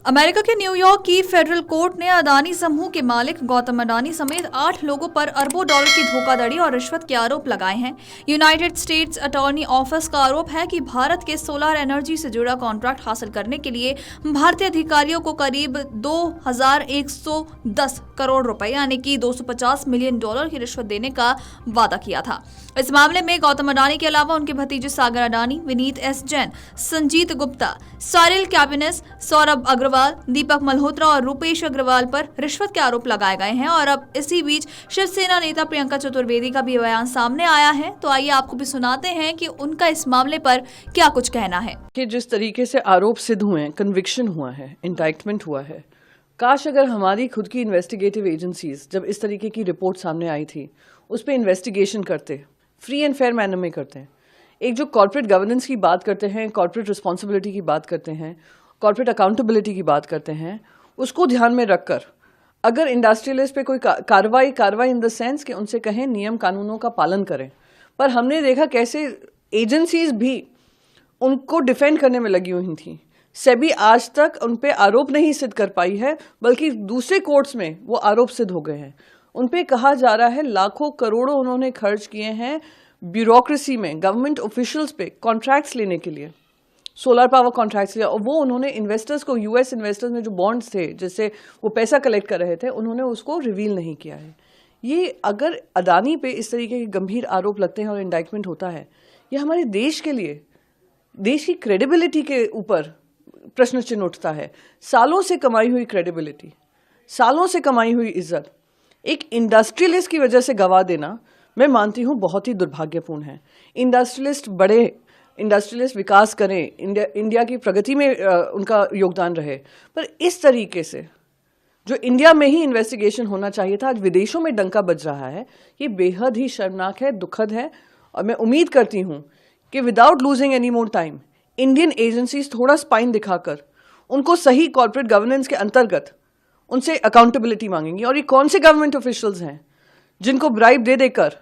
America के New York की federal court ने अदानी समूह के मालिक गौतम अडानी समेत 8 लोगों पर अरबों डॉलर की धोखाधड़ी और रिश्वत के आरोप लगाए हैं। यूनाइटेड स्टेट्स अटॉर्नी ऑफिस का आरोप है कि भारत के सोलर एनर्जी से जुड़ा कॉन्ट्रैक्ट हासिल करने के लिए भारतीय अधिकारियों को करीब 2,110 करोड़ रुपए यानी कि 250 मिलियन डॉलर की रिश्वत देने का वादा किया था। इस मामले में गौतम अडानी के अलावा उनके भतीजे सागर अडानी, विनीत एस जैन, संजीत गुप्ता, सारिल कैबिनेस, सौरभ अग्रवाल, दीपक मल्होत्रा और रूपेश अग्रवाल पर रिश्वत के आरोप लगाए गए हैं। और अब इसी बीच शिवसेना नेता प्रियंका चतुर्वेदी का भी बयान सामने आया है। तो आइए आपको भी सुनाते हैं कि उनका इस मामले पर क्या कुछ कहना है। कि जिस तरीके से आरोप सिद्ध हुए हैं, कन्विक्शन हुआ है, इंडाइटमेंट हुआ है, काश अगर हमारी खुद की इन्वेस्टिगेटिव एजेंसीज जब इस तरीके की रिपोर्ट सामने आई थी उस पर इन्वेस्टिगेशन करते, फ्री एंड फेयर मैनर में करते हैं। एक जो कॉर्पोरेट गवर्नेंस की बात करते हैं, कॉर्पोरेट रिस्पॉन्सिबिलिटी की बात करते हैं, कॉर्पोरेट अकाउंटेबिलिटी की बात करते हैं, उसको ध्यान में रखकर अगर इंडस्ट्रियलिस्ट पे कोई कार्रवाई इन द सेंस कि उनसे कहें नियम कानूनों का पालन करें। पर हमने देखा कैसे एजेंसीज भी उनको डिफेंड करने में लगी हुई थी। सेबी आज तक उन पे आरोप नहीं सिद्ध कर पाई है, बल्कि दूसरे कोर्ट्स में वो आरोप सिद्ध हो गए हैं। उन पे कहा जा रहा है लाखों करोड़ों उन्होंने खर्च किए हैं ब्यूरोक्रेसी में, गवर्नमेंट ऑफिशियल्स पे कॉन्ट्रैक्ट्स लेने के लिए, सोलर पावर कॉन्ट्रैक्ट्स लिया। और वो उन्होंने इन्वेस्टर्स को, यूएस इन्वेस्टर्स में जो बॉन्ड्स थे जिससे वो पैसा कलेक्ट कर रहे थे, उन्होंने उसको रिवील नहीं किया है। ये अगर अडानी पे इस तरीके के गंभीर आरोप लगते हैं और इंडाइटमेंट होता है, ये हमारे देश के लिए, देश की क्रेडिबिलिटी के ऊपर प्रश्न चिन्ह उठता है। सालों से कमाई हुई क्रेडिबिलिटी, सालों से कमाई हुई इज्जत एक इंडस्ट्रियलिस्ट की वजह से गवा देना, मैं मानती हूँ बहुत ही दुर्भाग्यपूर्ण है। इंडस्ट्रियलिस्ट विकास करें, इंडिया की प्रगति में उनका योगदान रहे, पर इस तरीके से जो इंडिया में ही इन्वेस्टिगेशन होना चाहिए था, आज विदेशों में डंका बज रहा है। ये बेहद ही शर्मनाक है, दुखद है। और मैं उम्मीद करती हूँ कि without losing any more time Indian agencies थोड़ा स्पाइन दिखाकर उनको सही कॉर्पोरेट गवर्नेंस के अंतर्गत उनसे अकाउंटेबिलिटी मांगेंगी। और ये कौन से गवर्नमेंट ऑफिशियल्स हैं जिनको ब्राइब दे देकर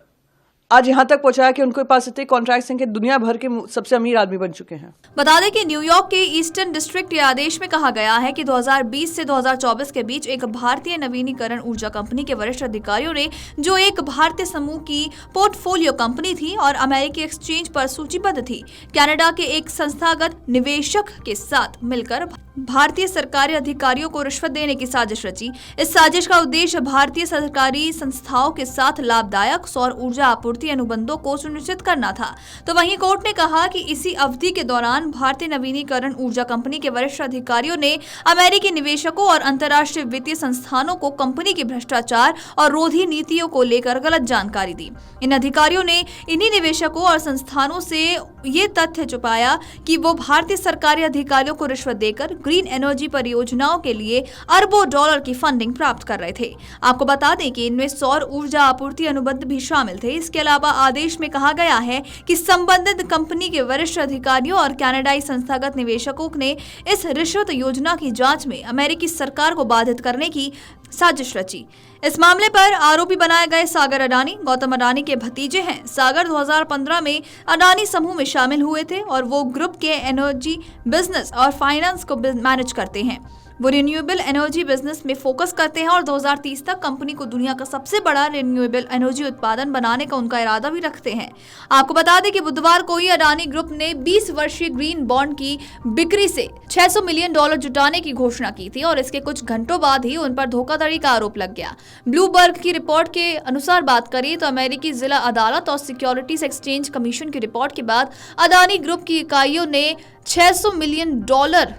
आज यहां तक पहुंचाया कि उनके पास इतने कॉन्ट्रैक्ट्स हैं कि दुनिया भर के सबसे अमीर आदमी बन चुके हैं। बता दें कि न्यूयॉर्क के ईस्टर्न डिस्ट्रिक्ट के आदेश में कहा गया है कि 2020 से 2024 के बीच एक भारतीय नवीनीकरण ऊर्जा कंपनी के वरिष्ठ अधिकारियों ने, जो एक भारतीय समूह की पोर्टफोलियो कंपनी थी और अमेरिकी एक्सचेंज पर सूचीबद्ध थी, कनाडा के एक संस्थागत निवेशक के साथ मिलकर भारतीय सरकारी अधिकारियों को रिश्वत देने की साजिश रची। इस साजिश का उद्देश्य भारतीय सरकारी संस्थाओं के साथ लाभदायक सौर ऊर्जा आपूर्ति अनुबंधों को सुनिश्चित करना था। तो वहीं कोर्ट ने कहा कि इसी अवधि के दौरान भारतीय नवीनीकरण ऊर्जा कंपनी के वरिष्ठ अधिकारियों ने अमेरिकी निवेशकों और अंतर्राष्ट्रीय वित्तीय संस्थानों को कंपनी की भ्रष्टाचार और रोधी नीतियों को लेकर गलत जानकारी दी। इन अधिकारियों ने इन्हीं निवेशकों और संस्थानों से ये तथ्य छुपाया कि वो भारतीय सरकारी अधिकारियों को रिश्वत देकर ग्रीन एनर्जी परियोजनाओं के लिए अरबों डॉलर की फंडिंग प्राप्त कर रहे थे। आपको बता दें कि इनमें सौर ऊर्जा आपूर्ति अनुबंध भी शामिल थे। इसके अलावा आदेश में कहा गया है कि संबंधित कंपनी के वरिष्ठ अधिकारियों और कनाडाई संस्थागत निवेशकों ने इस रिश्वत योजना की जांच में अमेरिकी सरकार को बाधित करने की साजिश रची। इस मामले पर आरोपी बनाए गए सागर अडानी गौतम अडानी के भतीजे हैं। सागर 2015 में अडानी समूह में शामिल हुए थे और वो ग्रुप के एनर्जी बिजनेस और फाइनेंस को मैनेज करते हैं। वो रिन्यूएबल एनर्जी बिजनेस में फोकस करते हैं और 2030 तक कंपनी को दुनिया का सबसे बड़ा रिन्यूएबल एनर्जी उत्पादन बनाने का उनका इरादा भी रखते हैं। आपको बता दें कि बुधवार को ही अडानी ग्रुप ने 20 वर्षीय ग्रीन बॉन्ड की बिक्री से $600 मिलियन जुटाने की घोषणा की थी और इसके कुछ घंटों बाद ही उन पर धोखाधड़ी का आरोप लग गया। ब्लूमबर्ग की रिपोर्ट के अनुसार बात करें तो अमेरिकी जिला अदालत और सिक्योरिटीज एक्सचेंज कमीशन की रिपोर्ट के बाद अडानी ग्रुप की इकाइयों ने $600 मिलियन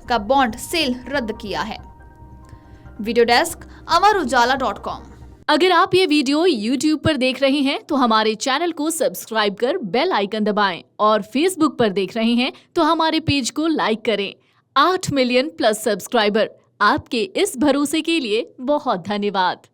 का बॉन्ड सेल रद्द किया है। वीडियो डेस्क अमरउजाला.com। अगर आप ये वीडियो YouTube पर देख रहे हैं तो हमारे चैनल को सब्सक्राइब कर बेल आइकन दबाएं और Facebook पर देख रहे हैं तो हमारे पेज को लाइक करें। 8 मिलियन प्लस सब्सक्राइबर, आपके इस भरोसे के लिए बहुत धन्यवाद।